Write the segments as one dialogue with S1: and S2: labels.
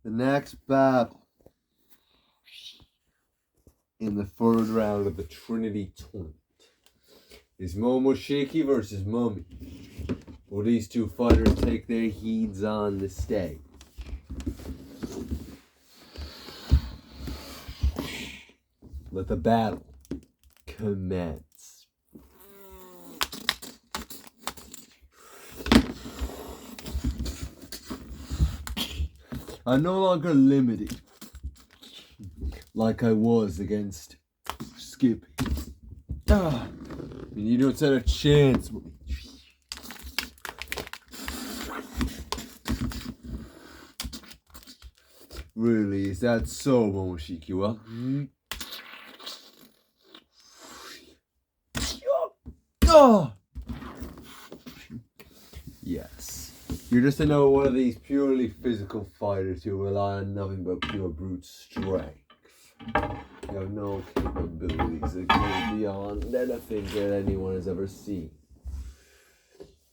S1: The next battle in the third round of the Trinity Tournament is Momoshiki versus Mummy. Will these two fighters take their heats on the stage? Let the battle commence. I'm no longer limited like I was against Skippy. You don't stand a chance. Really, is that so, Momoshiki? Well, yes. You're just another one of these purely physical fighters who rely on nothing but pure brute strength. You have no capabilities that go beyond anything that anyone has ever seen.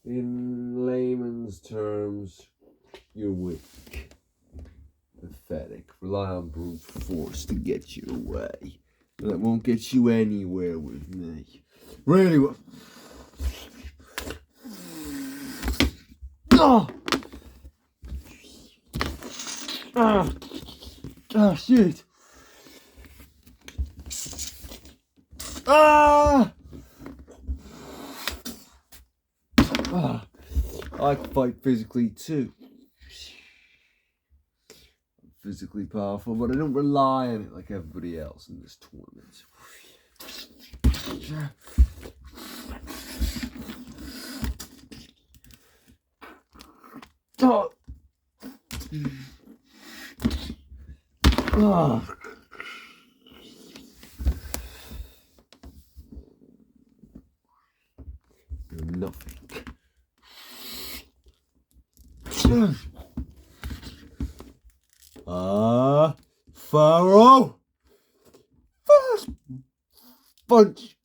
S1: In layman's terms, you're weak, pathetic, rely on brute force to get your way. And that won't get you anywhere with me. Really well. Shit. I can fight physically too. I'm physically powerful, but I don't rely on it like everybody else in this tournament. You're nothing. Pharaoh! First punch!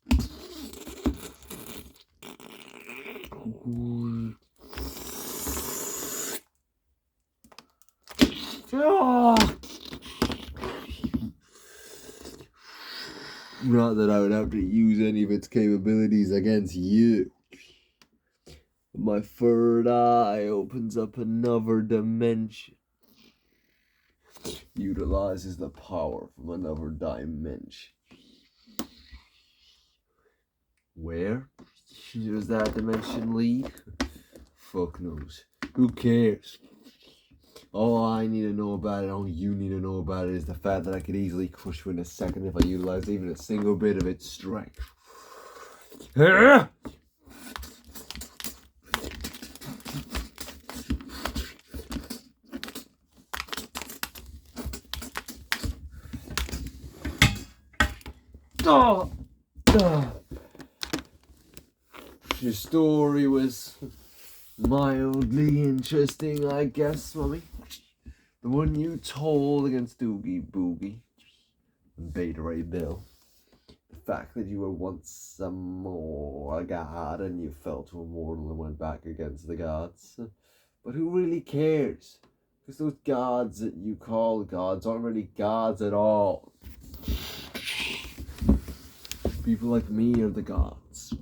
S1: Not that I would have to use any of its capabilities against you. My third eye opens up another dimension. Utilizes the power from another dimension. Where does that dimension lead? Fuck knows. Who cares? All I need to know about it, all you need to know about it, is the fact that I could easily crush you in a second if I utilized even a single bit of its strength. Your story was mildly interesting, I guess, Mummy. The one you told against Doogie Boogie and Beta Ray Bill. The fact that you were once a god and you fell to a mortal and went back against the gods. But who really cares? Because those gods that you call gods aren't really gods at all. People like me are the gods.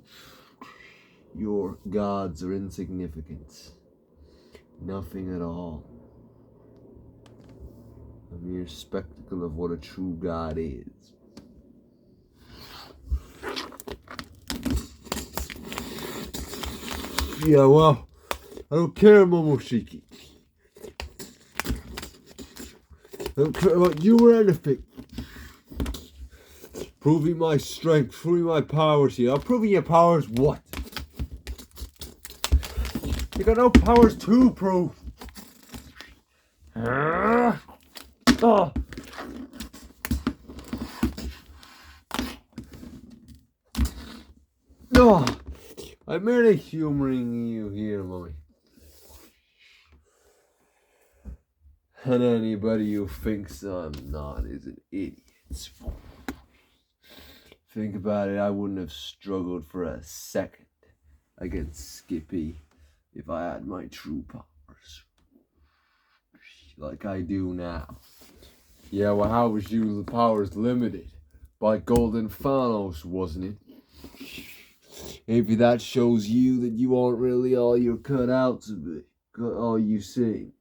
S1: Your gods are insignificant. Nothing at all. A mere spectacle of what a true god is. Yeah, well, I don't care, Momoshiki. I don't care about you or anything. Proving my strength, proving my powers here. I'm proving your powers what? You got no powers to prove. I'm merely humoring you here, Mummy. And anybody who thinks I'm not is an idiot. Think about it, I wouldn't have struggled for a second against Skippy if I had my true powers. like I do now. Yeah, well, how was your powers limited? By Golden Thanos, wasn't it? Maybe that shows you that you aren't really all you're cut out to be, all you see.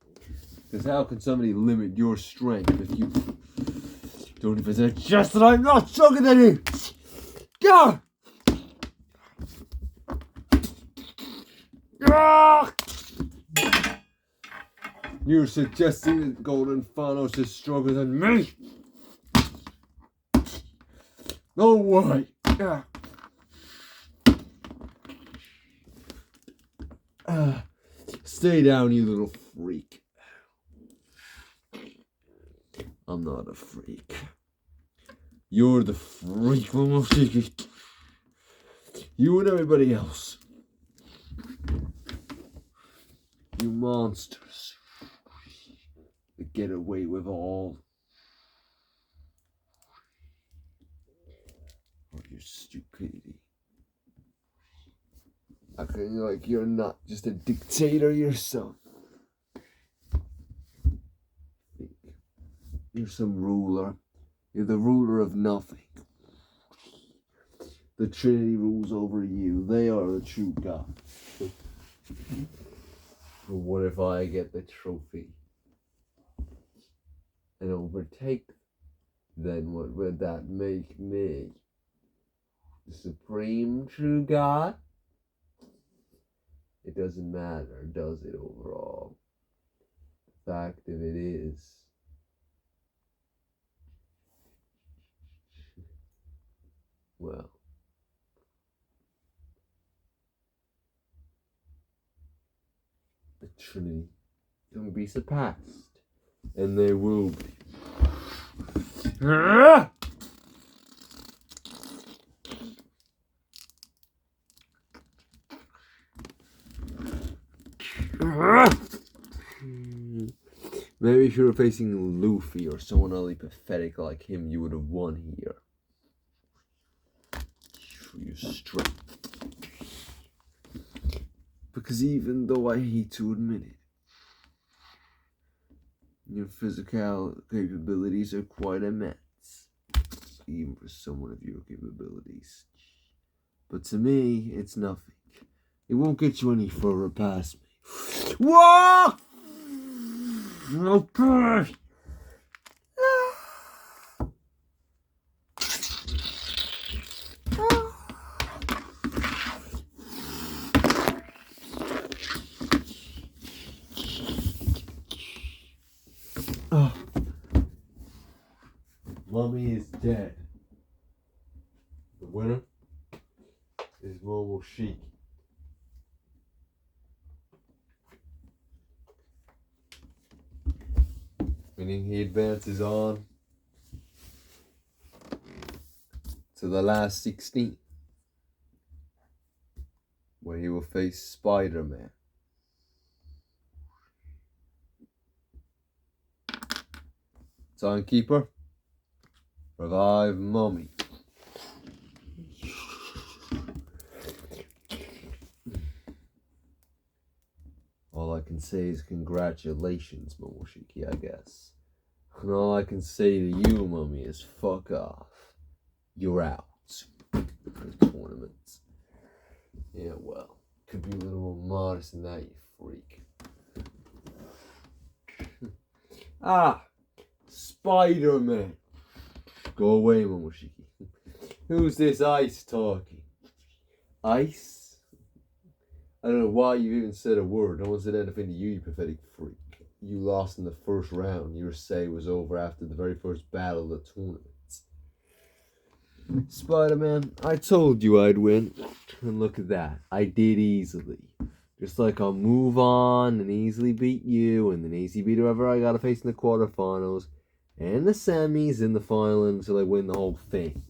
S1: Because how can somebody limit your strength if you don't even suggest that I'm not stronger than you? Go! You're suggesting that Golden Thanos is stronger than me? No way! Stay down, you little freak. I'm not a freak. You're the freak, Momoshiki. You and everybody else. You monsters. That get away with all of your stupidity. Acting like you're not just a dictator yourself. You're some ruler. You're the ruler of nothing. The Trinity rules over you. They are the true God. But what if I get the trophy and overtake them? Then what would that make me? The supreme true God? It doesn't matter, does it, overall? The fact of it is, well, the Trinity can be surpassed, and they will be. Maybe if you were facing Luffy or someone really pathetic like him, you would have won here. For your strength. Because even though I hate to admit it, your physical capabilities are quite immense. Even for someone of your capabilities. But to me, it's nothing. It won't get you any further past me. Whoa! Okay. Mummy is dead. The winner is Momoshiki. Meaning he advances on to the last 16, where he will face Spider-Man. Timekeeper, revive Mummy. All I can say is congratulations, Momoshiki, I guess. And all I can say to you, Mummy, is fuck off. You're out. For tournaments. Yeah, well, could be a little more modest than that, you freak. Spider-Man. Go away, Momoshiki. Who's this Ice talking? Ice? I don't know why you even said a word. No one said anything to you, you pathetic freak. You lost in the first round. Your say was over after the very first battle of the tournament. Spider-Man, I told you I'd win. And look at that. I did easily. Just like I'll move on and easily beat you, and then easily beat whoever I gotta face in the quarterfinals, and the semis, and the final until I win the whole thing.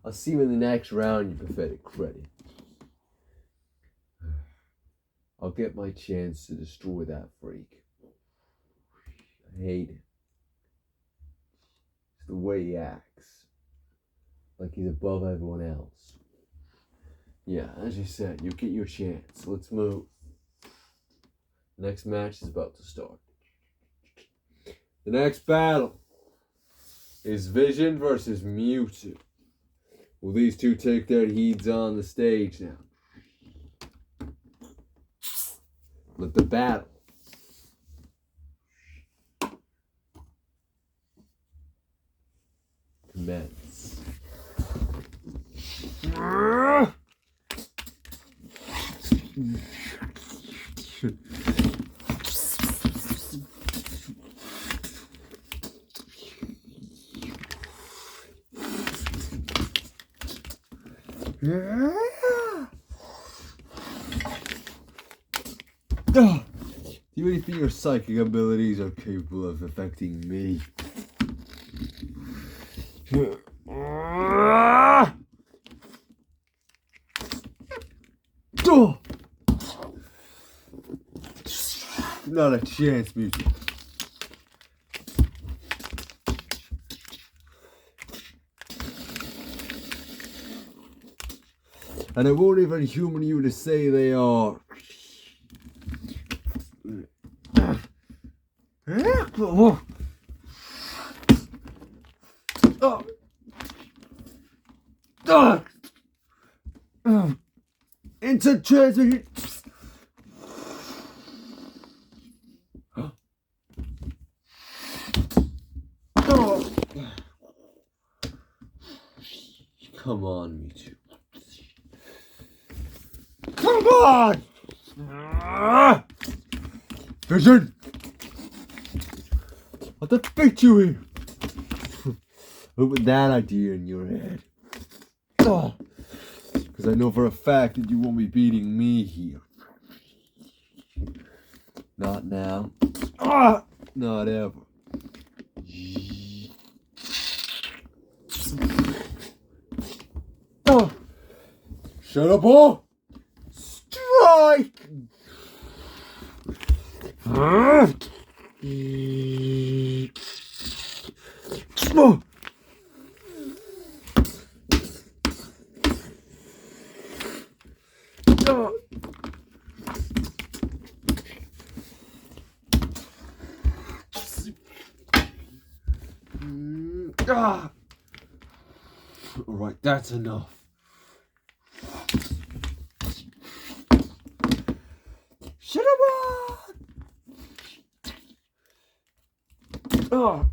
S1: I'll see you in the next round, you pathetic credit. I'll get my chance to destroy that freak. I hate it. It's the way he acts. Like he's above everyone else. Yeah, as you said, you'll get your chance. Let's move. Next match is about to start. The next battle is Vision versus Mewtwo. Will these two take their heats on the stage now? Let the battle commence. Do you really think your psychic abilities are capable of affecting me? Not a chance, Mewtwo. And it won't even human you to say they are. Instant transmission. Come on, Mewtwo. Come on! Vision! I'll defeat you here! Who put that idea in your head? Because I know for a fact that you won't be beating me here. Not now. Not ever. Shut up, all! Strike! Alright, that's enough. Shut up! Oh.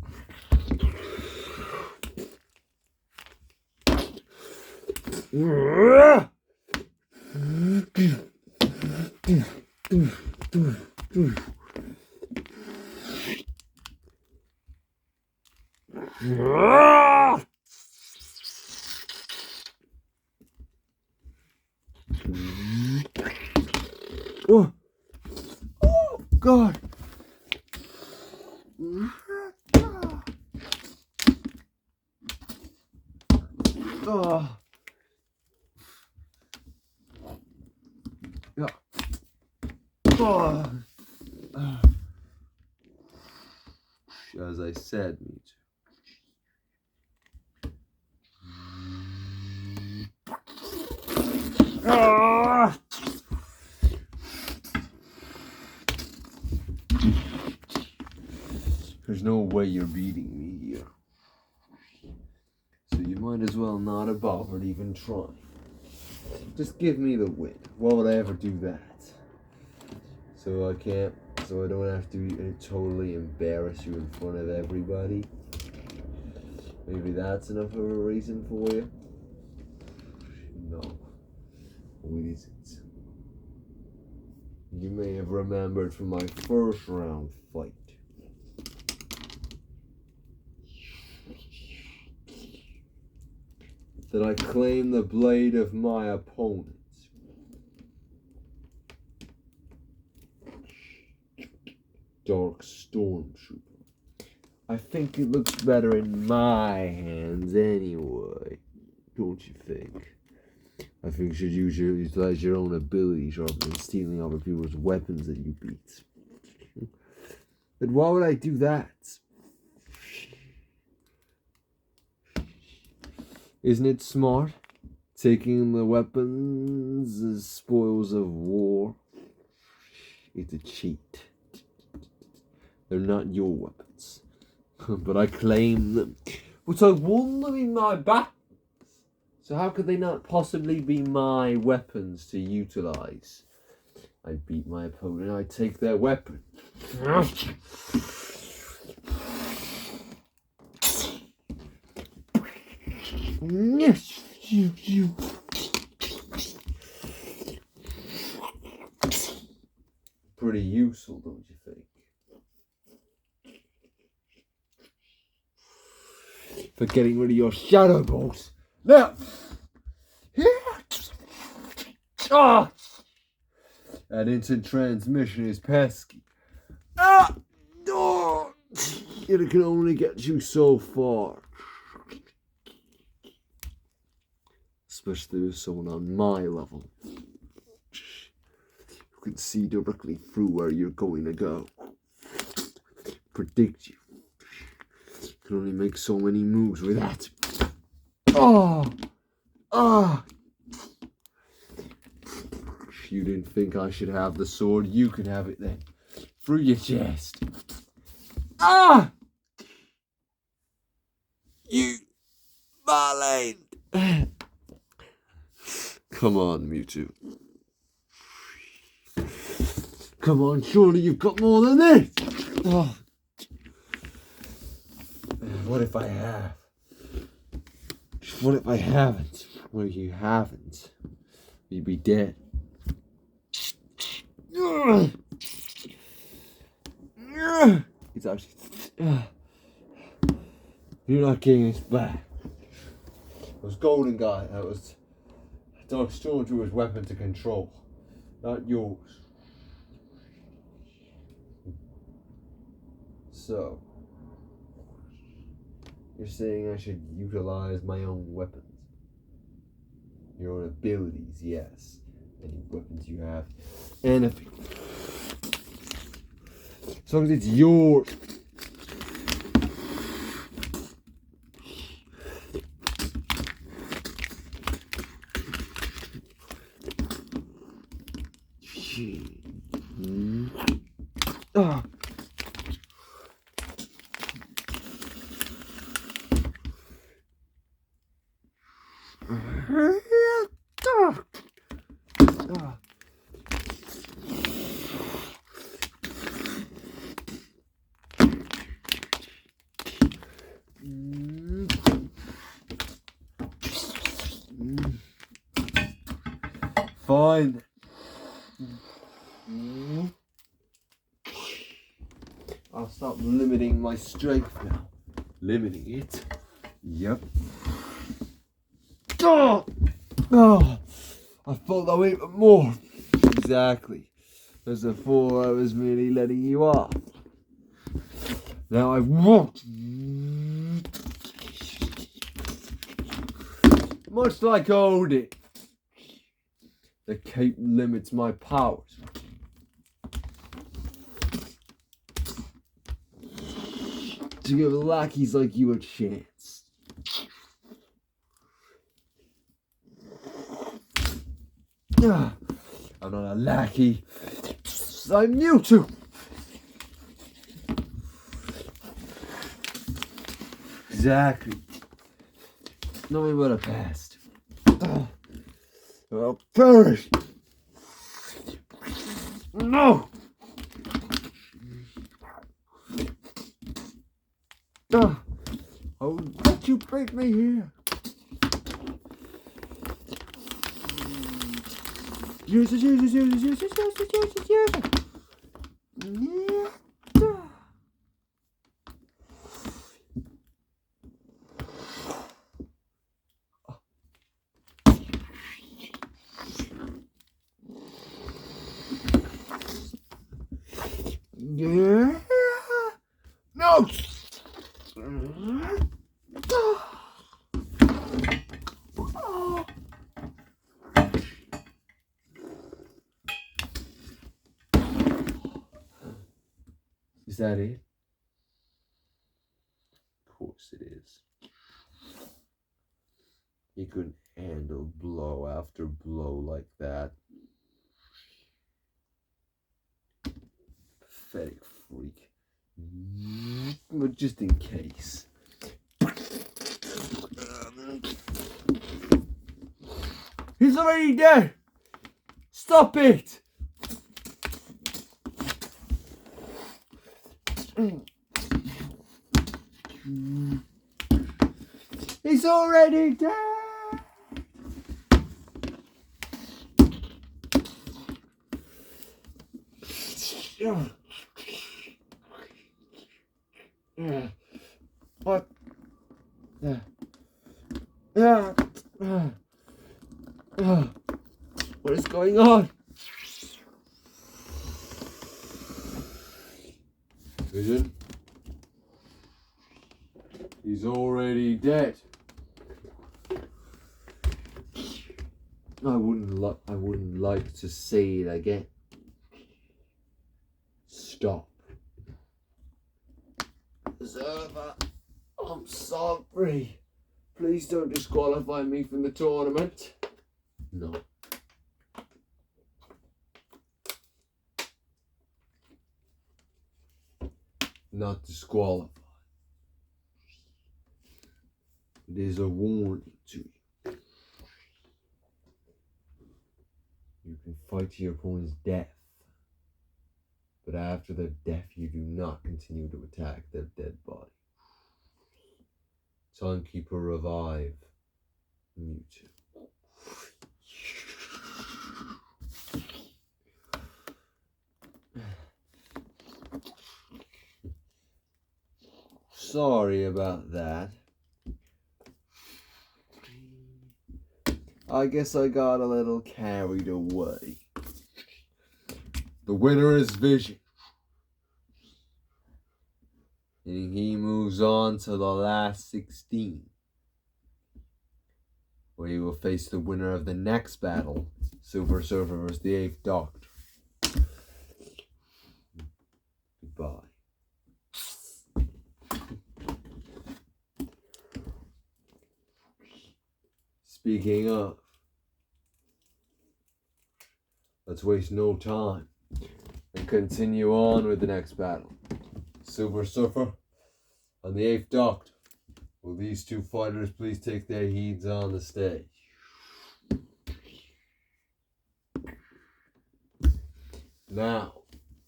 S1: Oh, oh God. Oh. Yeah. Oh. As I said, Mewtwo. There's no way you're beating me here. So you might as well not have bothered even trying. Just give me the win. Why would I ever do that? So I don't have to totally embarrass you in front of everybody. Maybe that's enough of a reason for you? No. It isn't. You may have remembered from my first round fight. That I claim the blade of my opponent. Dark Stormtrooper. I think it looks better in my hands anyway. Don't you think? I think you should utilize your own abilities rather than stealing other people's weapons that you beat. But why would I do that? Isn't it smart? Taking the weapons as spoils of war. It's a cheat. They're not your weapons. But I claim them. But I won them in my battles. So how could they not possibly be my weapons to utilize? I beat my opponent, I take their weapon. Pretty useful, don't you think? For getting rid of your shadow balls. Now, that instant transmission is pesky. It can only get you so far. Especially with someone on my level. Who can see directly through where you're going to go. Predict you. Can only make so many moves with that. You didn't think I should have the sword? You can have it then. Through your chest. You Marlene! Come on, Mewtwo. Come on, surely you've got more than this! What if I have? What if I haven't? What if you haven't? You'd be dead. It's actually... You're not getting this back. It was Golden Guy. That was Dark Stormtrooper's weapon to control. Not yours. So... You're saying I should utilize my own weapons. Your own abilities, yes. Any weapons you have. Anything. As long as it's yours. Fine. I'll stop limiting my strength now. Limiting it? Yep. I thought that way more. Exactly. As before, I was merely letting you off. Now I won't. Much like Odin. The cape limits my powers. To give lackeys like you a chance. I'm not a lackey. I'm Mewtwo. Exactly. Nothing but a past. I'll perish. No. I'll let you break me here. Use it. Yeah. No. Is that it? Of course it is. You couldn't handle blow after blow like that. Pathetic freak. But just in case. He's already dead! Stop it! He's already dead! What? What is going on? Vision? He's already dead. I wouldn't like to say it again. Stop. Zerva, I'm sorry. Please don't disqualify me from the tournament. No. Not disqualified. It is a warning to you. You can fight to your opponent's death. But after their death, you do not continue to attack their dead body. Timekeeper revive. Mewtwo. Sorry about that. I guess I got a little carried away. The winner is Vision. And he moves on to the last 16, where he will face the winner of the next battle, Silver Surfer vs. the 8th Doctor. Goodbye. Speaking of, let's waste no time and continue on with the next battle. Silver Surfer and the 8th Doctor. Will these two fighters please take their heats on the stage? Now,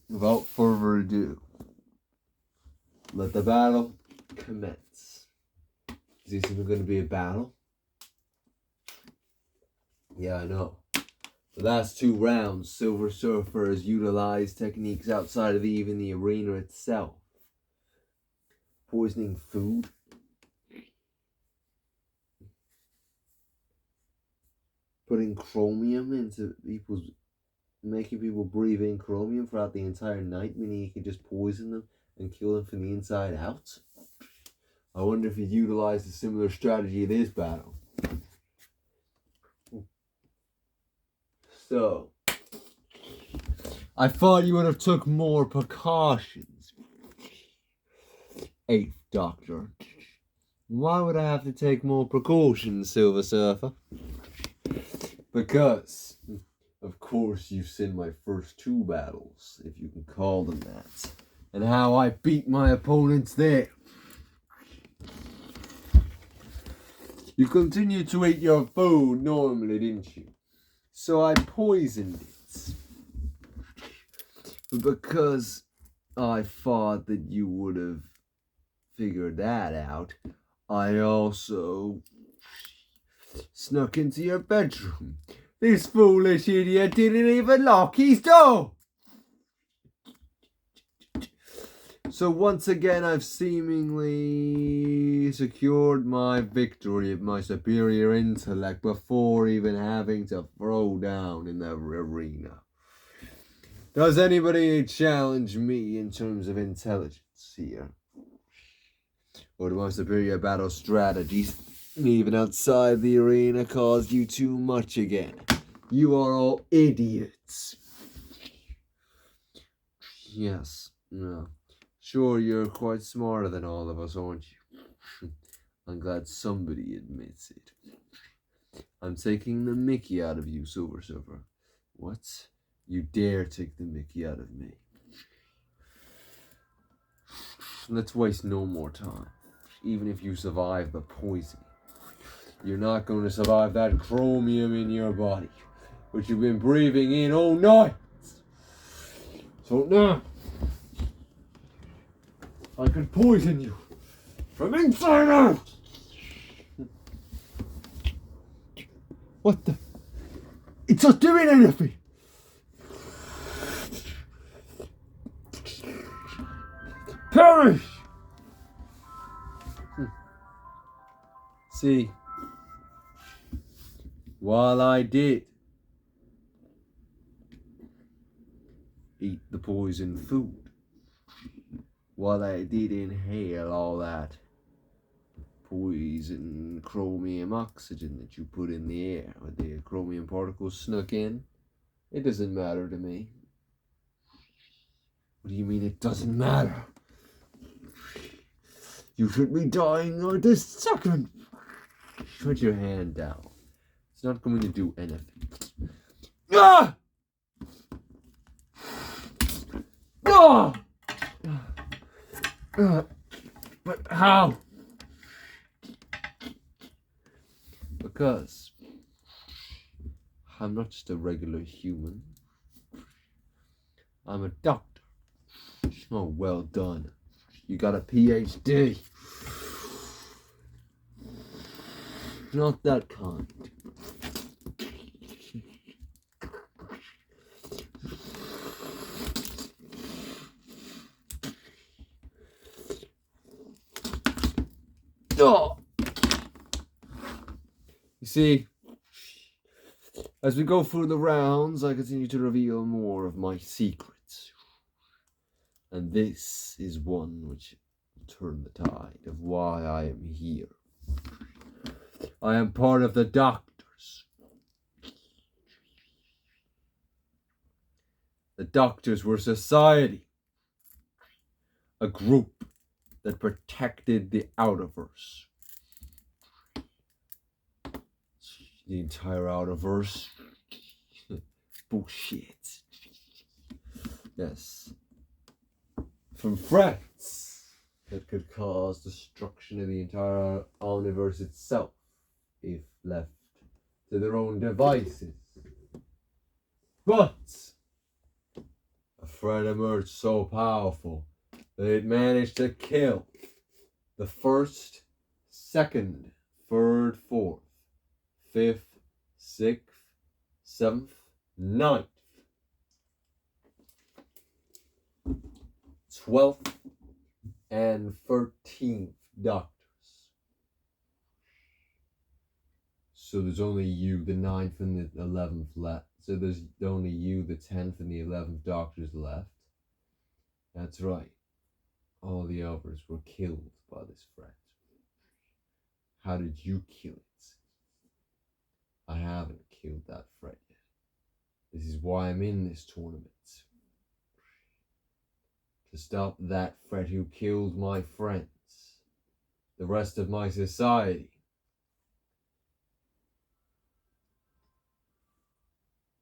S1: without further ado, let the battle commence. Is this even going to be a battle? Yeah, I know. The last 2 rounds, Silver Surfer has utilized techniques outside of even the arena itself. Poisoning food. Putting chromium into people's... Making people breathe in chromium throughout the entire night, meaning you can just poison them and kill them from the inside out. I wonder if he utilized a similar strategy in this battle. So, I thought you would have took more precautions, 8th Doctor. Why would I have to take more precautions, Silver Surfer? Because, of course, you've seen my first 2 battles, if you can call them that, and how I beat my opponents there. You continued to eat your food normally, didn't you? So I poisoned it. Because I thought that you would have figured that out, I also snuck into your bedroom. This foolish idiot didn't even lock his door! So once again, I've seemingly secured my victory of my superior intellect before even having to throw down in the arena. Does anybody challenge me in terms of intelligence here? Or do my superior battle strategies, even outside the arena, cause you too much again? You are all idiots. Yes, no. Sure, you're quite smarter than all of us, aren't you? I'm glad somebody admits it. I'm taking the mickey out of you, Silver Surfer. What? You dare take the mickey out of me? Let's waste no more time. Even if you survive the poison, you're not going to survive that chromium in your body, which you've been breathing in all night. So now, I can poison you from inside out. What the? It's not doing anything. Perish! See, while I did eat the poison food, while I did inhale all that poison chromium oxygen that you put in the air with the chromium particles snuck in, it doesn't matter to me. What do you mean it doesn't matter? You should be dying right this second. Put your hand down. It's not going to do anything. Ah! Ah! But how? Because I'm not just a regular human. I'm a doctor. Oh, well done. You got a PhD. Not that kind. Oh. You see, as we go through the rounds, I continue to reveal more of my secrets. And this is one which will turn the tide of why I am here. I am part of the doctors. The doctors were society, a group that protected the outerverse. The entire outerverse. Bullshit. Yes. From threats that could cause destruction of the entire omniverse itself if left to their own devices. But a threat emerged so powerful that it managed to kill the first, second, third, fourth, fifth, sixth, seventh, ninth, 12th, and 13th doctors. So there's only you, the 9th and the 11th left. So there's only you, the 10th and the 11th doctors left. That's right. All the others were killed by this threat. How did you kill it? I haven't killed that threat yet. This is why I'm in this tournament. To stop that threat who killed my friends, the rest of my society.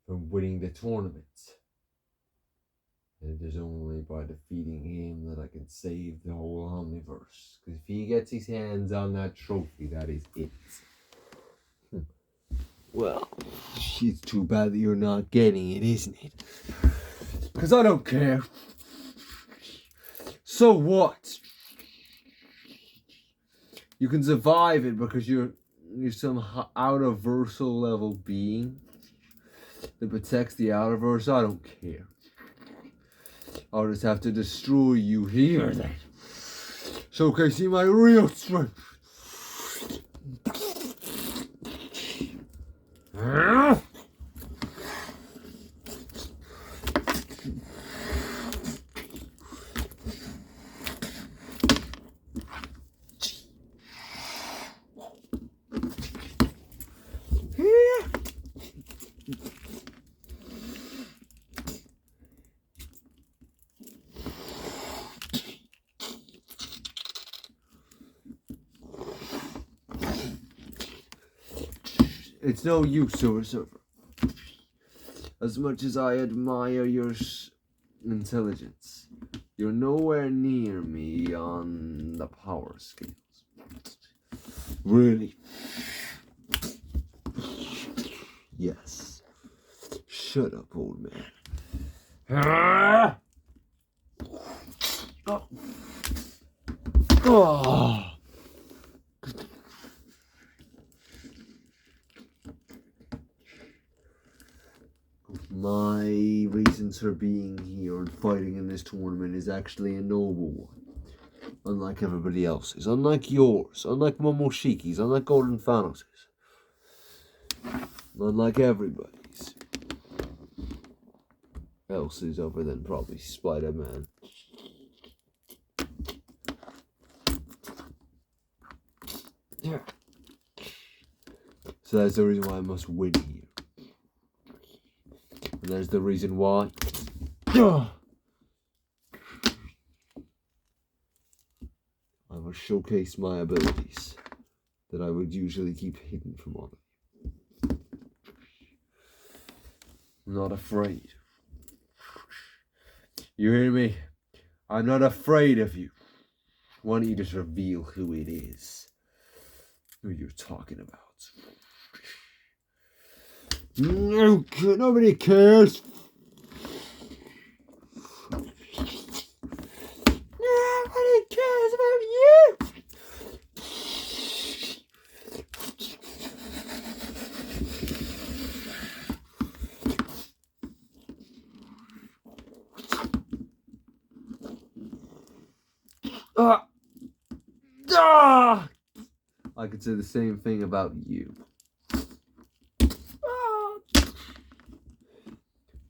S1: From winning the tournament. And it is only by defeating him that I can save the whole omniverse. Because if he gets his hands on that trophy, that is it. Well, it's too bad that you're not getting it, isn't it? Because I don't care. So what? You can survive it because you're some outerversal level being that protects the outerverse. I don't care. I'll just have to destroy you here then. Showcasing my real strength. It's no use, Silver Surfer. As much as I admire your intelligence, You're nowhere near me on the power scales. Really? Yes. Shut up, old man. Oh. My reasons for being here and fighting in this tournament is actually a noble one. Unlike everybody else's. Unlike yours. Unlike Momoshiki's. Unlike Golden Thanos's. Unlike everybody's. Else's other than probably Spider-Man. Yeah. So that's the reason why I must win here. And there's the reason why. I will showcase my abilities that I would usually keep hidden from others. I'm not afraid. You hear me? I'm not afraid of you. Why don't you just reveal who it is? Who you're talking about? Nobody cares. Nobody cares about you. I could say the same thing about you.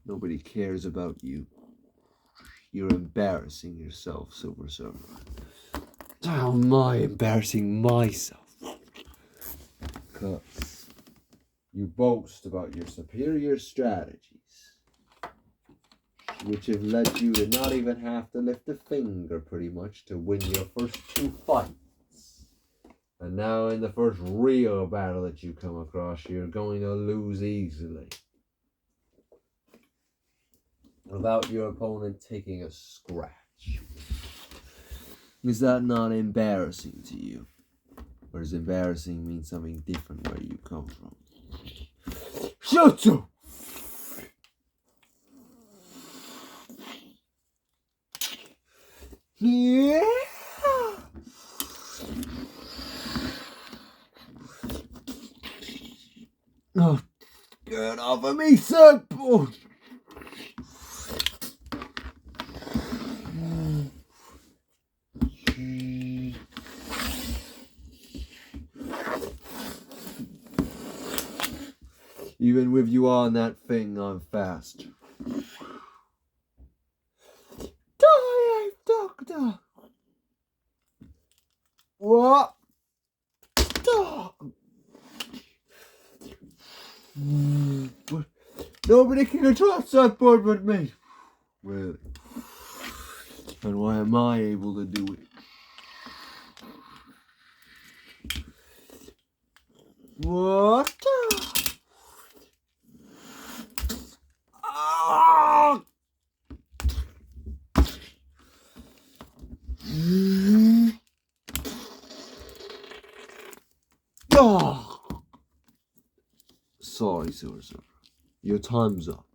S1: Nobody cares about you. You're embarrassing yourself, Silver Surfer. How am I embarrassing myself? Because you boast about your superior strategies, which have led you to not even have to lift a finger, pretty much, to win your first 2 fights. And now in the first real battle that you come across, you're going to lose easily. Without your opponent taking a scratch. Is that not embarrassing to you? Or does embarrassing mean something different where you come from? Shut up! Yeah! Oh, get off of me, simple! Even with you on that thing, I'm fast. Die, Doctor! What? Nobody can control that board but me. Really? And why am I able to do it? What? Ah! Oh. Sorry, Silver Surfer. Your time's up.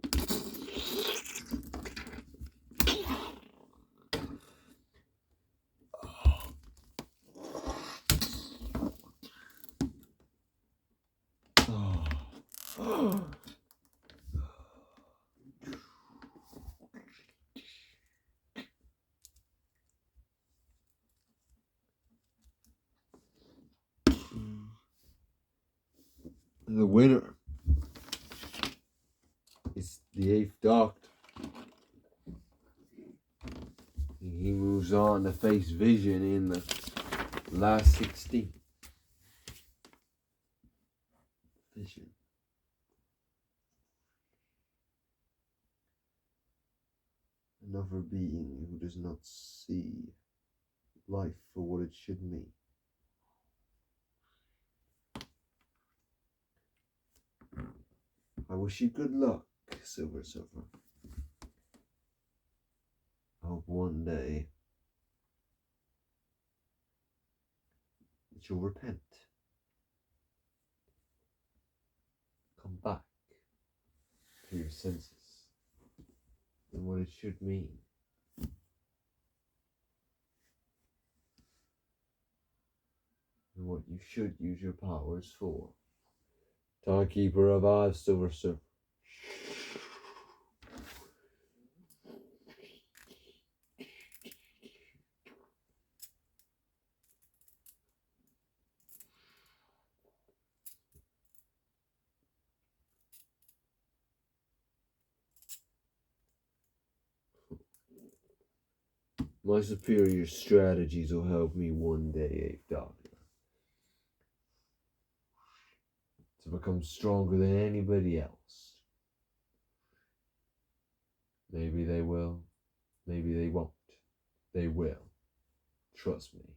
S1: The winner is the 8th Doctor. He moves on to face Vision in the last 16. Vision. Another being who does not see life for what it should mean. I wish you good luck, Silver Surfer. I hope one day that you'll repent. Come back to your senses and what it should mean. And what you should use your powers for. Timekeeper of I've Silver Surfer. My superior strategies will help me one day, Eighth Doctor, to become stronger than anybody else. Maybe they will, maybe they won't. They will. Trust me.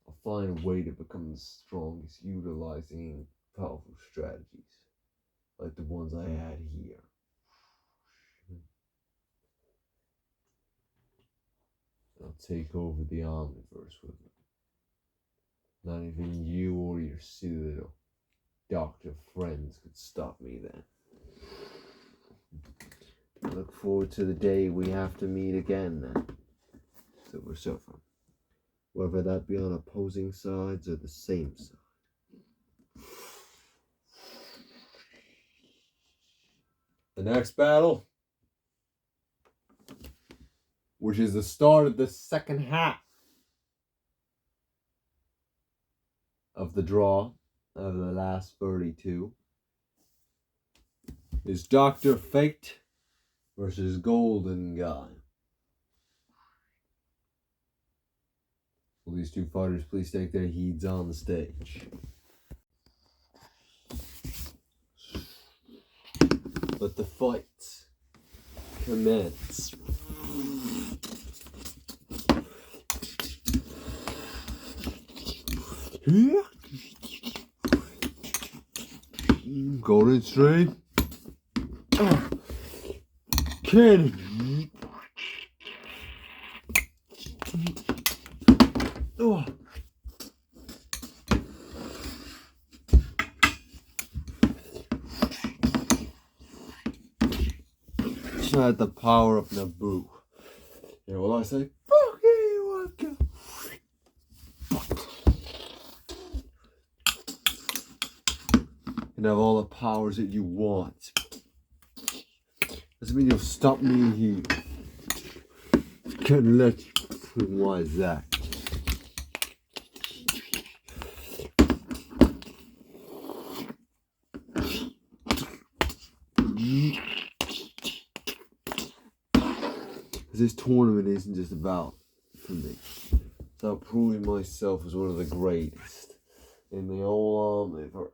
S1: I'll find a way to become the strongest utilizing powerful strategies like the ones I had here. I'll take over the Omniverse with me. Not even you or your silly little doctor friends could stop me then. I look forward to the day we have to meet again then, Silver Surfer. Whether that be on opposing sides or the same side. The next battle, which is the start of the second half of the draw of the last 32, is Dr. Fate versus Golden Guy. Will these two fighters please take their heeds on the stage? Let the fight commence. Golden straight. Cannon. Oh. I had the power of Naboo. You know what I say? Fuck you, Waka. And have all the powers that you want. Doesn't mean you'll stop me here. Can't let you. Why is that? This tournament isn't just about for me. It's about proving myself as one of the greatest in the whole Omniverse.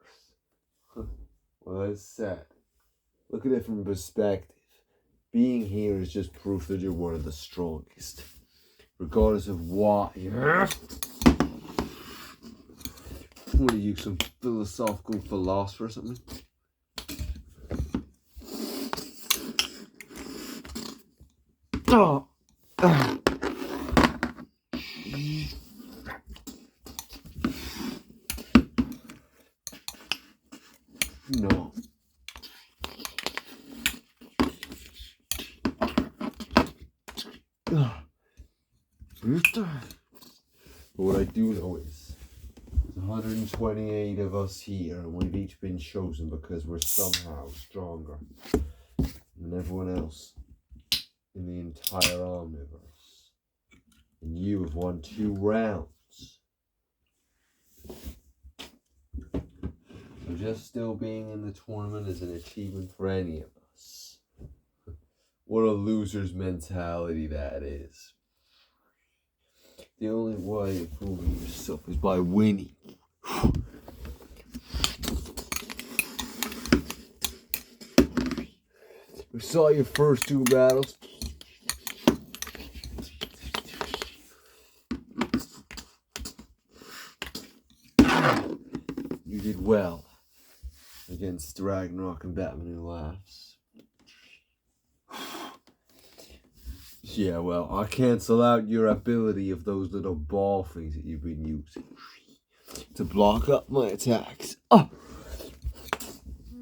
S1: Well, that's sad. Look at it from perspective. Being here is just proof that you're one of the strongest. Regardless of why. What are you, some philosophical philosopher or something? Oh. No. But what I do know is there's 128 of us here, and we've each been chosen because we're somehow stronger than everyone else in the entire Omniverse. And you have won 2 rounds. So just still being in the tournament is an achievement for any of us. What a loser's mentality that is. The only way of proving yourself is by winning. We saw your first 2 battles. You did well against Ragnarok and Batman Who Laughs. Yeah, well, I cancel out your ability of those little ball things that you've been using to block up my attacks. Oh!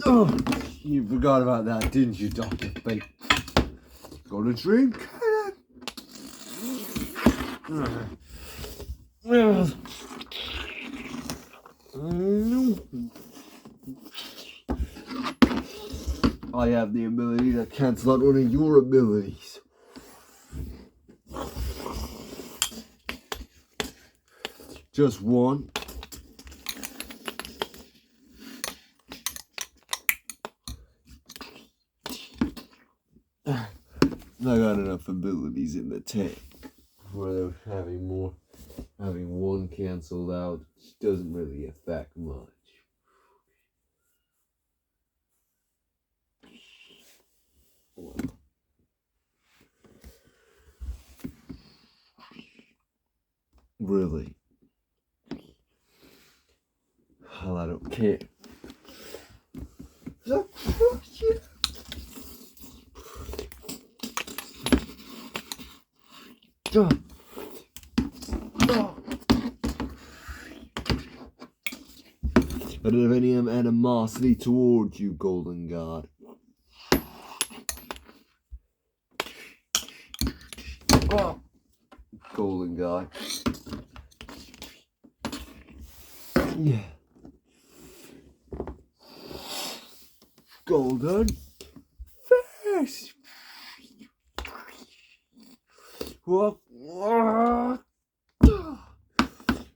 S1: Oh! You forgot about that, didn't you, Dr. Fate? Got a drink? I have the ability to cancel out one of your abilities. Just one. I got enough abilities in the tank without having more. Having one cancelled out doesn't really affect much. Really? Well, I don't care. I don't have any animosity towards you, Golden God. Oh. Golden God. Yeah. Golden Face. What?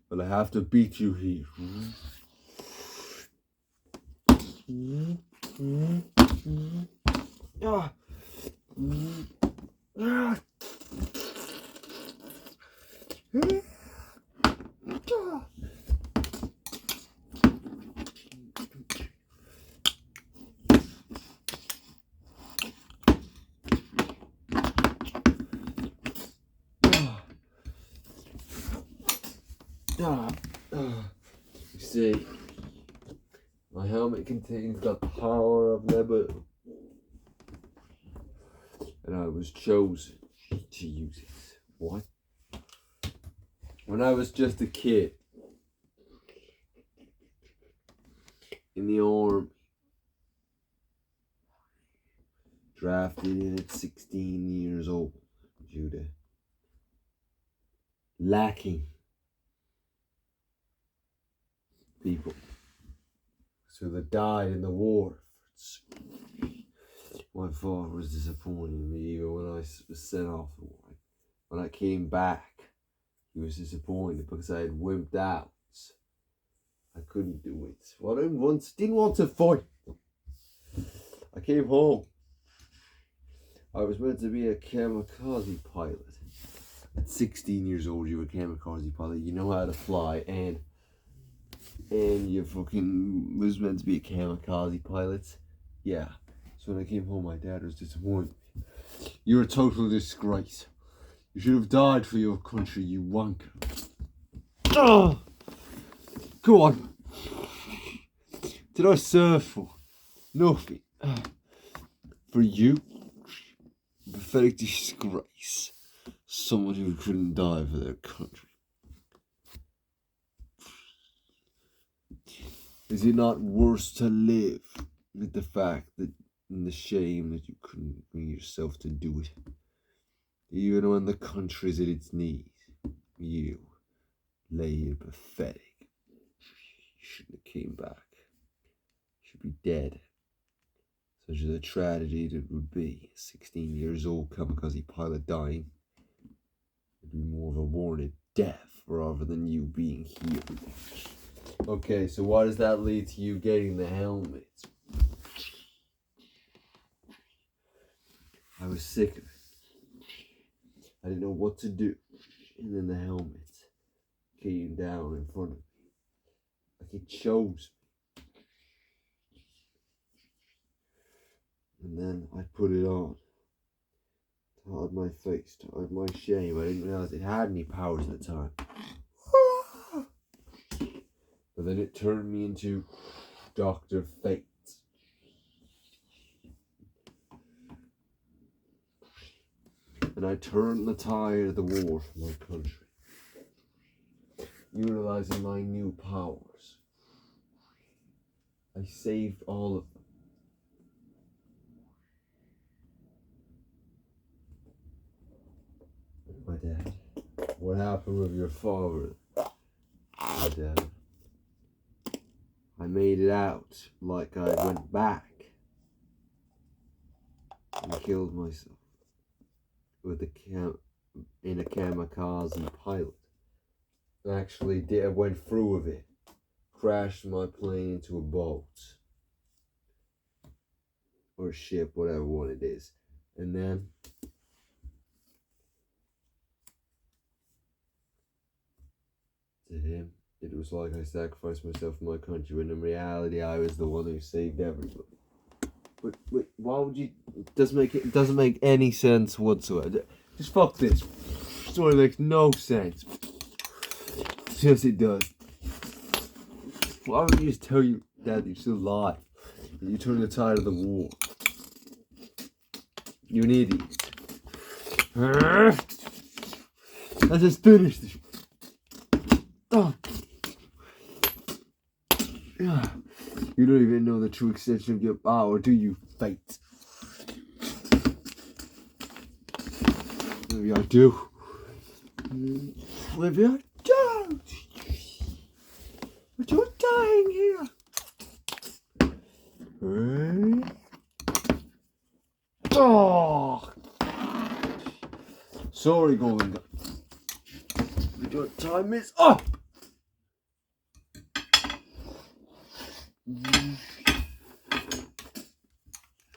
S1: But I have to beat you here. You see, my helmet contains the power of Nebu, and I was chosen to use it. What? When I was just a kid in the army, drafted in at 16 years old, Judah, lacking people, so they died in the war. My father was disappointed in me even when I was sent off the war. When I came back, he was disappointed because I had wimped out. I couldn't do it. Well, I didn't want to fight. I came home. I was meant to be a kamikaze pilot. At 16 years old, you're a kamikaze pilot. You know how to fly, and you fucking was meant to be a kamikaze pilot. Yeah. So when I came home, my dad was disappointed. You're a total disgrace. You should have died for your country, you wanker. Oh! Go on. Did I serve for? Nothing. For you? Pathetic disgrace. Someone who couldn't die for their country. Is it not worse to live with the fact that, and the shame that you couldn't bring yourself to do it? Even when the country's at its knees, you lay pathetic. You shouldn't have came back. You should be dead. Such as a tragedy that would be. 16 years old kamikaze pilot dying. It'd be more of a warning death rather than you being here. Okay, so why does that lead to you getting the helmet? I was sick of it. I didn't know what to do. And then the helmet came down in front of me. Like it chose me. And then I put it on. To hide my face, to hide my shame. I didn't realize it had any powers at the time. But then it turned me into Dr. Fate. and I turned the tide of the war for my country, utilizing my new powers. I saved all of them. My dad, what happened with your father? My dad, I made it out like I went back and killed myself with in a kamikaze pilot. Actually, I went through with it, crashed my plane into a boat or a ship, whatever one it is, and then to him, it was like I sacrificed myself for my country, when in reality I was the one who saved everybody. But why would you? It doesn't make any sense whatsoever. Just fuck this. Story makes no sense. Yes, it does. Why would you just tell your dad you're still alive? You turn the tide of the war. You're an idiot. Let's just finish this. Oh. You don't even know the true extension of your power, do you, fate? Maybe I do. Maybe I don't. But you're dying here. Oh. Sorry, Golden Guy. But your time is up.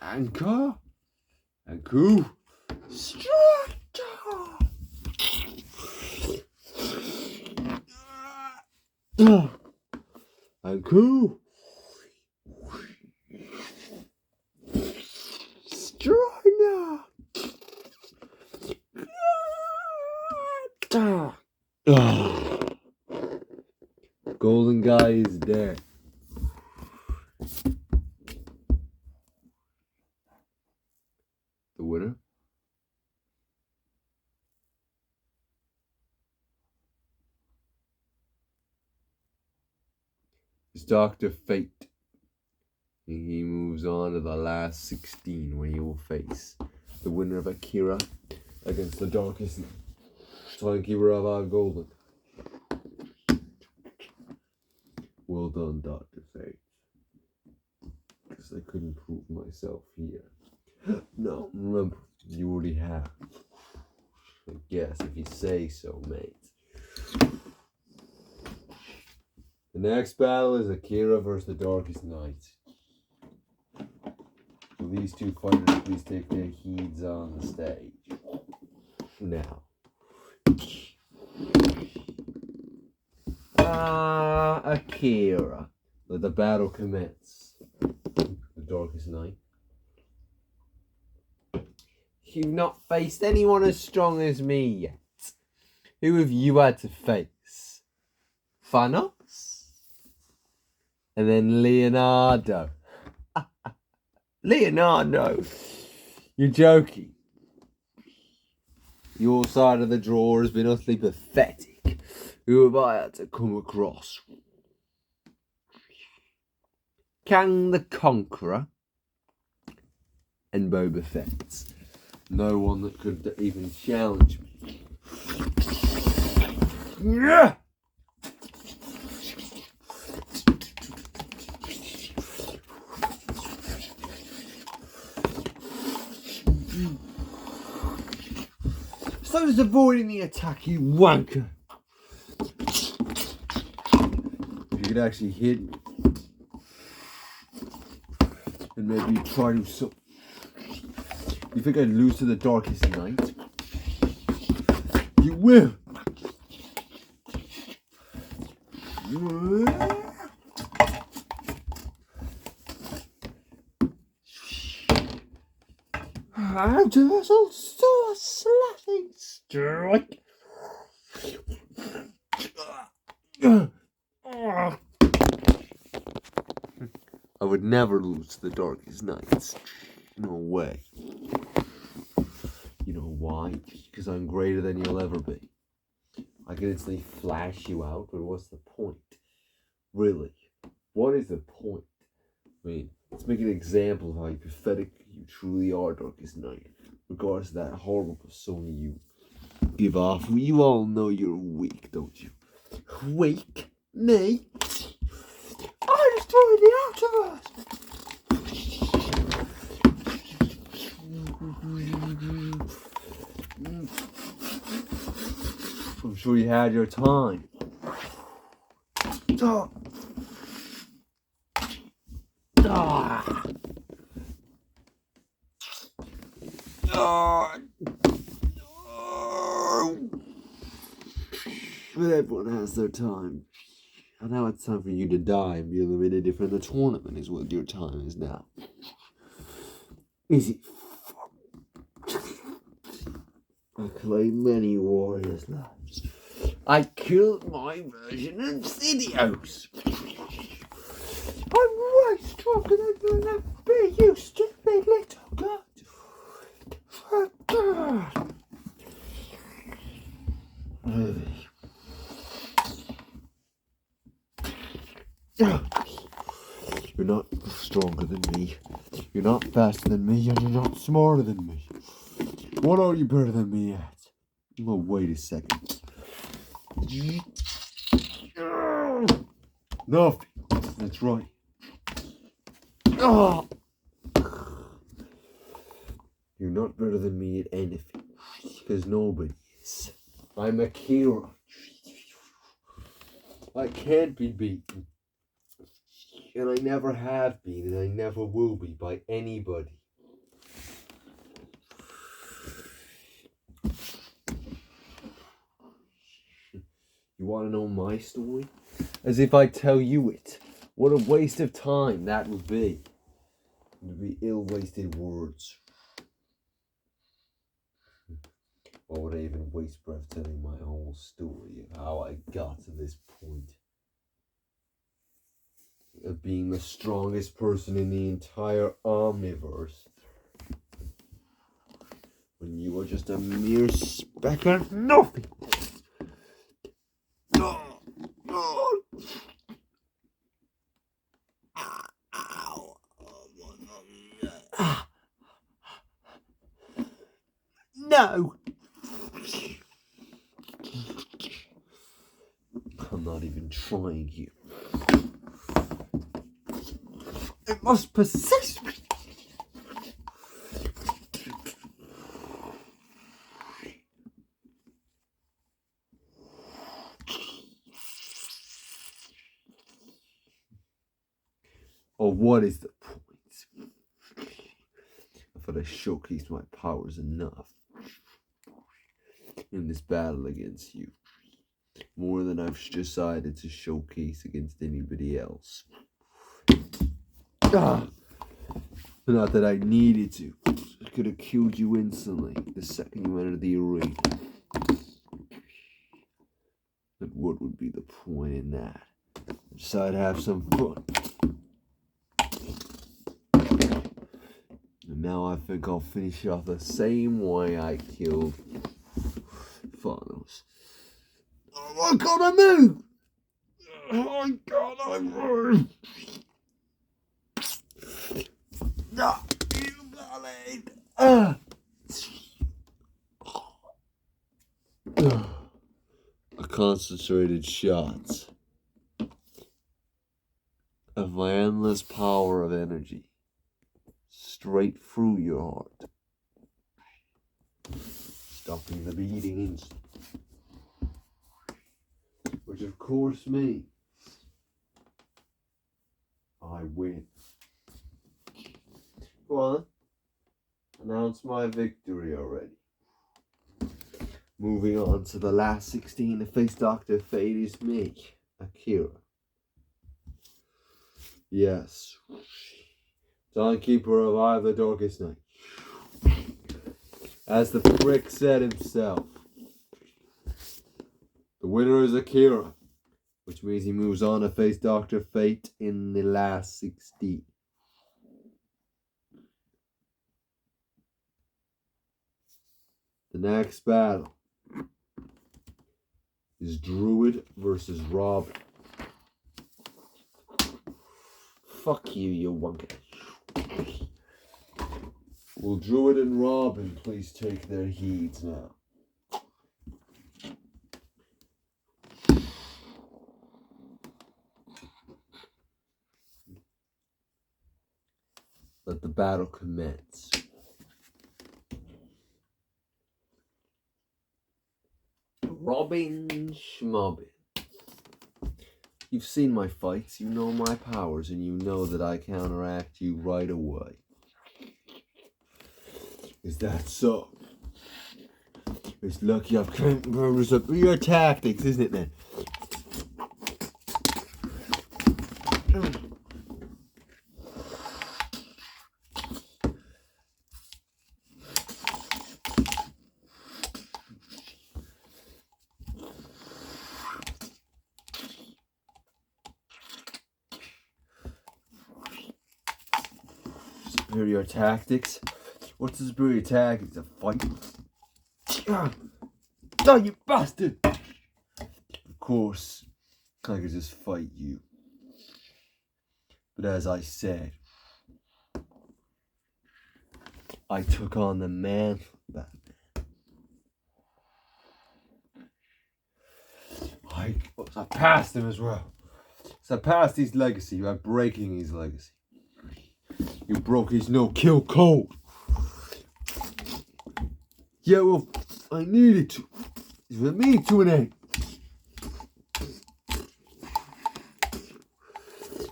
S1: Anchor, Anku, Striker, Anku, Striker. Golden Guy is dead. The winner is Dr. Fate. And he moves on to the last 16, when he will face the winner of Akira against the Darkest Timekeeper of our Golden. Well done, Dr. Fate. Because I couldn't prove myself here. No, remember, you already have. I guess, if you say so, mate. The next battle is Akira versus the Darkest Knight. Will these two fighters please take their heeds on the stage? Now. Akira. Let the battle commence. The Darkest Knight. You've not faced anyone as strong as me yet. Who have you had to face? Thanos? And then Leonardo. Leonardo! You're joking. Your side of the draw has been utterly pathetic. Who have I had to come across? Kang the Conqueror and Boba Fett. No one that could even challenge me. Yeah! So just avoiding the attack, you wanker. If you could actually hit me and maybe try to so. You think I'd lose to the Darkest Knight? You will. How do I so slashing strike? I would never lose to the Darkest Knights. No way. You know why? Why? Because I'm greater than you'll ever be. I can instantly flash you out, but what's the point? Really? What is the point? I mean, let's make an example of how pathetic you truly are, Darkest Knight. Regardless of that horrible persona you give off. You all know you're weak, don't you? Weak? Me? I destroyed the Ultiverse! I'm sure you had your time. Ah. Ah. Ah. But everyone has their time. And now it's time for you to die and be eliminated from the tournament is what your time is now. Easy. I claim many warriors' lives. I killed my version of Sidious. I'm way stronger than you'll ever be, you stupid little god. You're not stronger than me. You're not faster than me, and you're not smarter than me. What are you better than me at? Oh, wait a second. Nothing. That's right. Oh. You're not better than me at anything. Because nobody is. I'm Akira. I can't be beaten. And I never have been, and I never will be by anybody. You want to know my story? As if I tell you it. What a waste of time that would be. It would be ill-wasted words. Why would I even waste breath telling my whole story of how I got to this point? Of being the strongest person in the entire Omniverse. When you are just a mere speck of nothing. No! I'm not even trying here. It must persist me. Or what is the point? I thought I showcased my powers enough in this battle against you. More than I've decided to showcase against anybody else. Not that I needed to. I could have killed you instantly the second you entered the arena. But what would be the point in that? I decided to have some fun. And now I think I'll finish off the same way I killed Thanos. Oh my god, I move! Oh my god, I move! No, you valid! A concentrated shot of my endless power of energy straight through your heart, stopping the beating instantly. Which of course means I win. Go on, announce my victory already. Moving on to the last 16 to face Dr. Fate is me, Akira. Yes. Timekeeper of Eye of the Darkest Night. As the prick said himself, the winner is Akira, which means he moves on to face Dr. Fate in the last 16. The next battle is Druid versus Robin. Fuck you, you wonka. Will Druid and Robin please take their heeds now? Let the battle commence. Robin Schmobbin. You've seen my fights, you know my powers, and you know that I counteract you right away. Is that so? It's lucky I've countered up your tactics, isn't it then? Superior tactics? What's the superior tactics? A fight? Oh, you bastard! Of course, I could just fight you. But as I said, I took on the man Batman. I passed him as well. So I passed his legacy by breaking his legacy. You broke his no-kill code. Yeah, well, I needed to. It's for me to an end.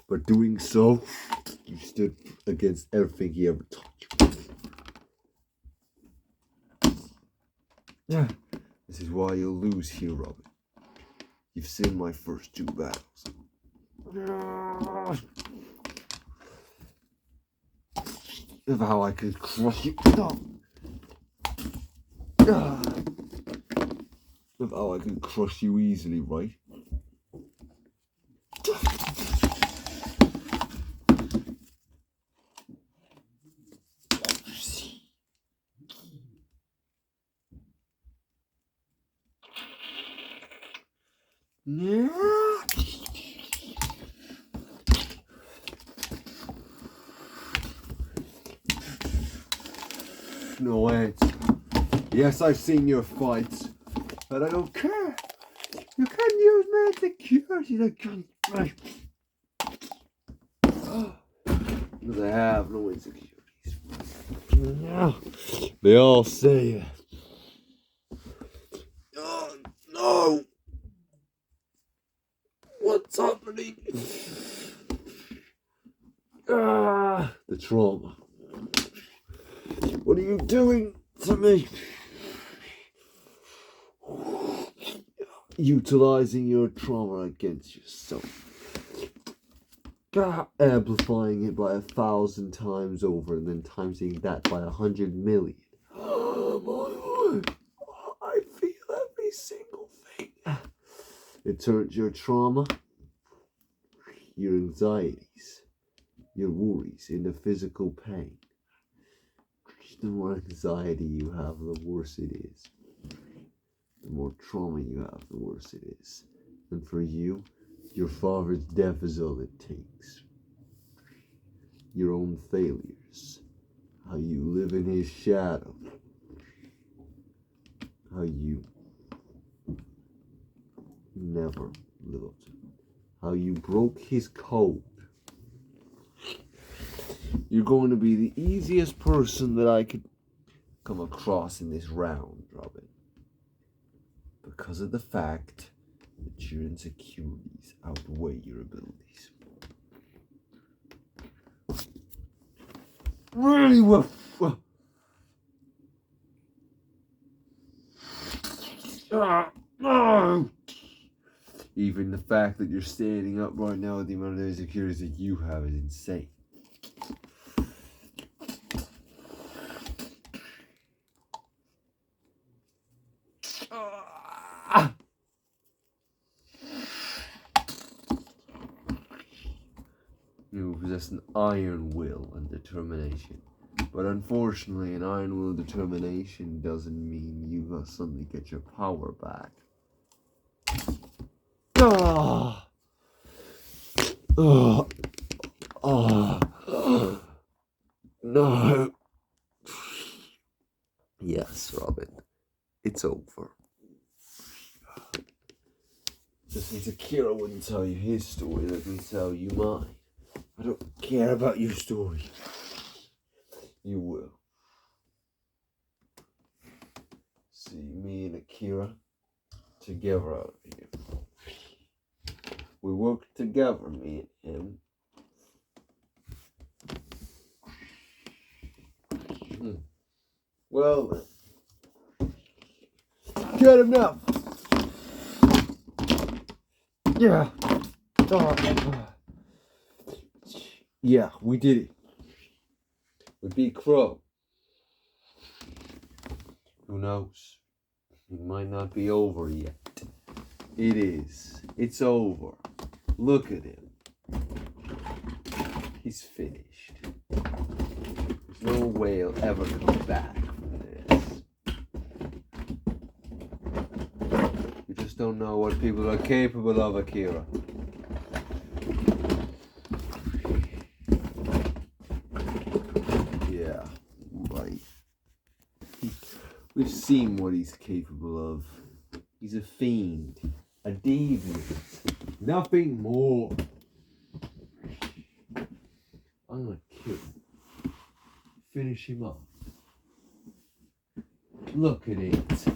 S1: But doing so, you stood against everything he ever taught you. Yeah, this is why you'll lose here, Robin. You've seen my first two battles. Of how I could crush you. Of how I could crush you easily, right? No answer. Yes, I've seen your fights, but I don't care. You can use my insecurity to control. Because I have no insecurities. No. They all say that. Oh, no! What's happening? The trauma. What are you doing to me? Utilizing your trauma against yourself. Amplifying it by 1,000 times over and then timesing that by 100 million. Oh my word. I feel every single thing. It turns your trauma, your anxieties, your worries into physical pain. The more anxiety you have, the worse it is. The more trauma you have, the worse it is. And for you, your father's death is all it takes. Your own failures. How you live in his shadow. How you never live up to it. How you broke his code. You're going to be the easiest person that I could come across in this round, Robin. Because of the fact that your insecurities outweigh your abilities. Really well. No. Even the fact that you're standing up right now, the amount of insecurities that you have is insane. You possess an iron will and determination But unfortunately, an iron will determination doesn't mean you will suddenly get your power back. Ah! Oh! Oh! No! Yes, Robin. It's over. Just means Akira wouldn't tell you his story, let me tell you mine. I don't care about your story. You will. See me and Akira together out here. We work together, me and him. Well, get him now. Yeah. Yeah, we did it. We beat Crow. Who knows? It might not be over yet. It is. It's over. Look at him. He's finished. There's no way he'll ever come back from this. You just don't know what people are capable of, Akira. Yeah, right. We've seen what he's capable of. He's a fiend, a deviant, nothing more. I'm gonna kill him. Finish him off. Look at it.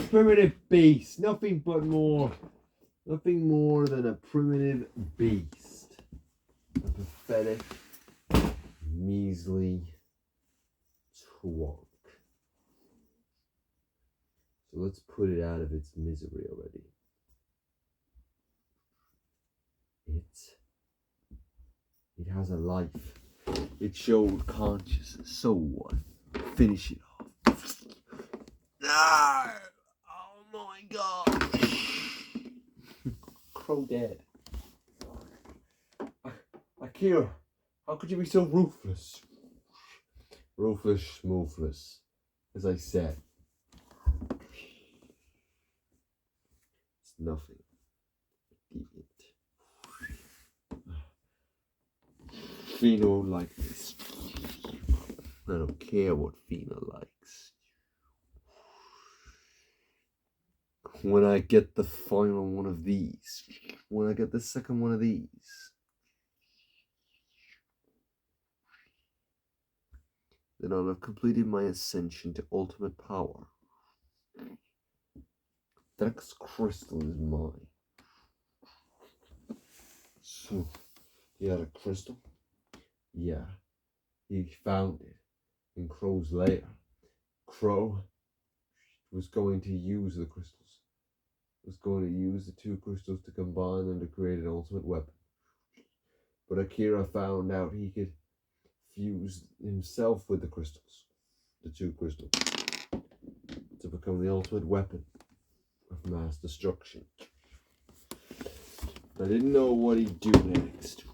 S1: Primitive beast. Nothing more than a primitive beast. A pathetic, measly twonk. So let's put it out of its misery already. It has a life. It showed consciousness. So what? Finish it off. No! Oh my god! Crow dead. Akira, how could you be so ruthless? Ruthless, schmoofless, as I said. It's nothing. Deviant. Fino like this. I don't care what Fino likes. When I get the final one of these, when I get the second one of these, then I'll have completed my ascension to ultimate power. That crystal is mine. So, he had a crystal? Yeah, he found it in Crow's lair. Crow was going to use the crystals. Was going to use the two crystals to combine them to create an ultimate weapon. But Akira found out he could fuse himself with the crystals, the two crystals, to become the ultimate weapon of mass destruction. I didn't know what he'd do next.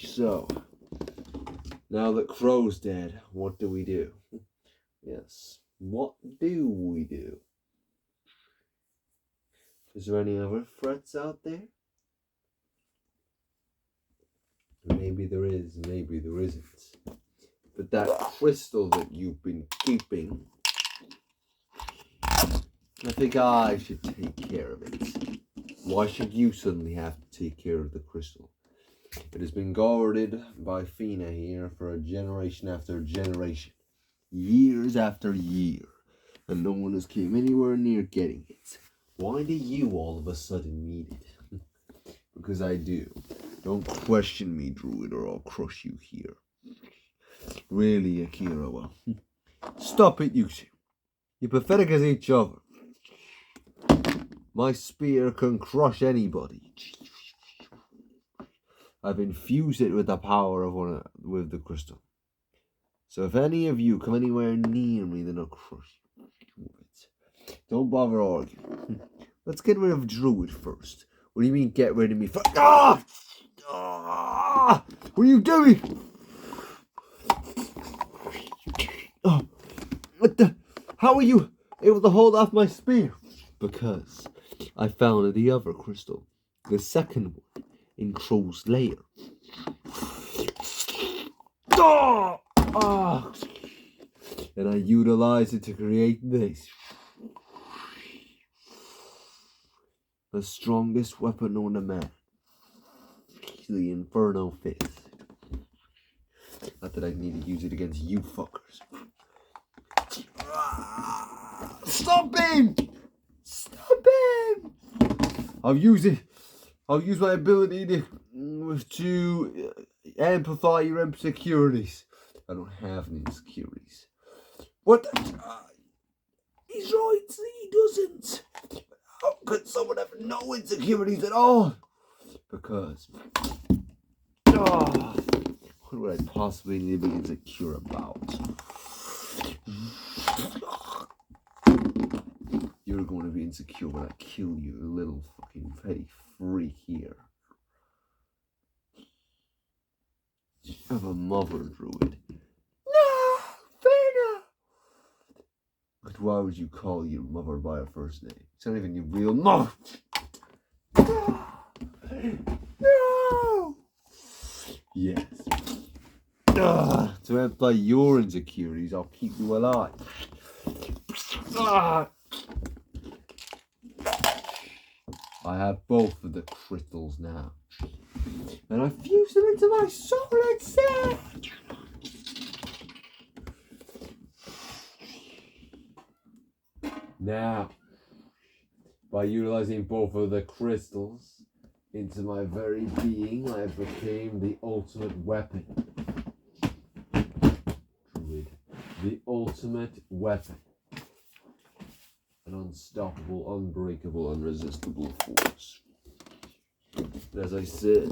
S1: So, now that Crow's dead, what do we do? Yes, what do we do? Is there any other threats out there? Maybe there is, maybe there isn't. But that crystal that you've been keeping, I think I should take care of it. Why should you suddenly have to take care of the crystal? It has been guarded by Fina here for a generation after generation. Years after year. And no one has came anywhere near getting it. Why do you all of a sudden need it? Because I do. Don't question me, Druid, or I'll crush you here. Really, Akira, well, stop it, you two. You're pathetic as each other. My spear can crush anybody. I've infused it with the power of with the crystal. So if any of you come anywhere near me, then I'll crush you. Don't bother arguing. Let's get rid of Druid first. What do you mean get rid of me first? Ah! Ah! What are you doing? What the? How are you able to hold off my spear? Because I found the other crystal, the second one, in Crow's lair. Oh! Oh! And I utilized it to create this. The strongest weapon known to man. The Inferno Fist. Not that I need to use it against you fuckers. Stop him! Stop him! I'll use it. I'll use my ability to amplify your insecurities. I don't have any insecurities. What? He's right. He doesn't. How could someone have no insecurities at all? Because. What would I possibly need to be insecure about? You're going to be insecure when I kill you, little fucking petty freak here. You have a mother, Druid. No, Fina! But why would you call your mother by her first name? It's not even your real mother. No! Yes. To amplify your insecurities, I'll keep you alive. I have both of the crystals now. And I fuse them into my solid set. Now, by utilizing both of the crystals into my very being, I became the ultimate weapon. Druid. The ultimate weapon. An unstoppable, unbreakable, unresistible force. And as I said,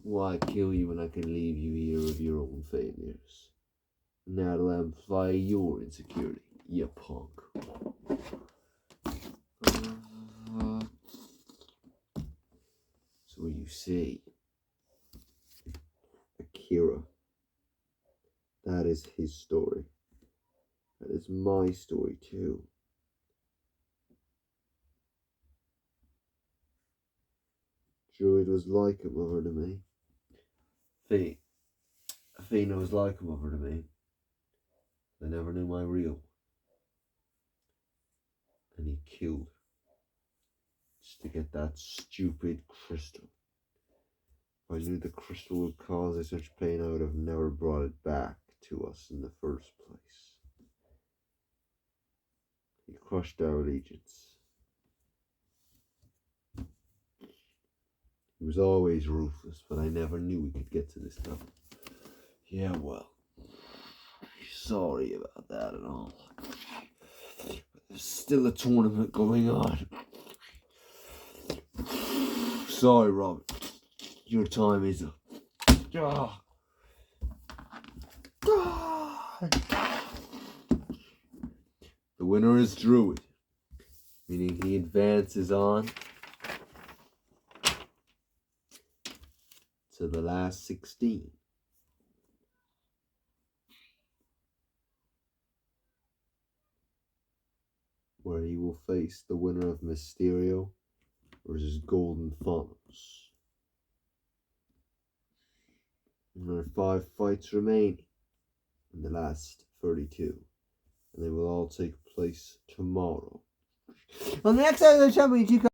S1: why kill you when I can leave you here of your own failures? Now to amplify your insecurity, you punk. So you see, Akira, that is his story. That is my story too. Druid was like a mother to me. Fina was like a mother to me. I never knew my real. And he killed her. Just to get that stupid crystal. If I knew the crystal would cause us such pain, I would have never brought it back to us in the first place. He crushed our allegiance. He was always ruthless, but I never knew we could get to this level. Yeah, well, sorry about that and all. But there's still a tournament going on. Sorry, Robert. Your time is up. The winner is Druid, meaning he advances on to the last 16. Where he will face the winner of Mysterio versus Golden Thanos. And there are 5 fights remaining in the last 32. And they will all take place tomorrow. On the next episode of the Championship.